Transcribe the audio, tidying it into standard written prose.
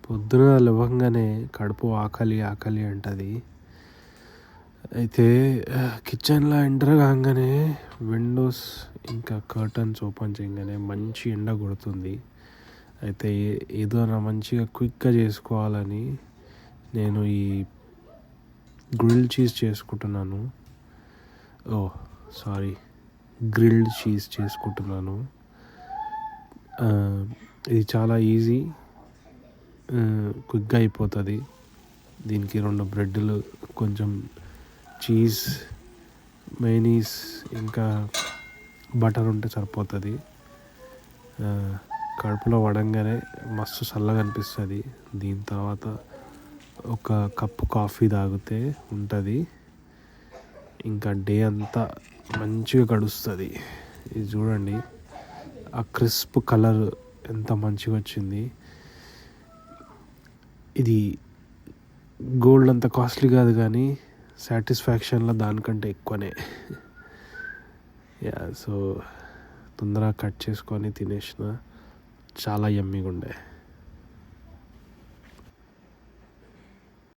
పొద్దున లేవగానే కడుపు ఆకలి ఆకలి అంటుంది. అయితే కిచెన్లో ఎంటర్ కాగానే విండోస్ ఇంకా కర్టన్స్ ఓపెన్ చేయగానే మంచి ఎండ కొడుతుంది. అయితే ఏదో మంచిగా క్విక్గా చేసుకోవాలని నేను ఈ గ్రిల్డ్ చీజ్ చేసుకుంటున్నాను. గ్రిల్డ్ చీజ్ చేసుకుంటున్నాను. ఇది చాలా ఈజీ, క్విక్గా అయిపోతుంది. దీనికి 2 బ్రెడ్లు, కొంచెం చీజ్, మయోనీస్ ఇంకా బటర్ ఉంటే సరిపోతుంది. కడుపులో పడంగానే మస్తు చల్లగా అనిపిస్తుంది. దీని తర్వాత ఒక కప్పు కాఫీ తాగితే ఉంటుంది. ఇంకా డే అంతా మంచిగా గడుస్తుంది. ఇది చూడండి, ఆ క్రిస్ప్ కలర్ ఎంత మంచిగా వచ్చింది. ఇది గోల్డ్ అంత కాస్ట్లీ కాదు, కానీ సాటిస్ఫాక్షన్లో దానికంటే ఎక్కువనే. సో తొందరగా కట్ చేసుకొని తినేసిన. చాలా యమ్మీగా ఉండే.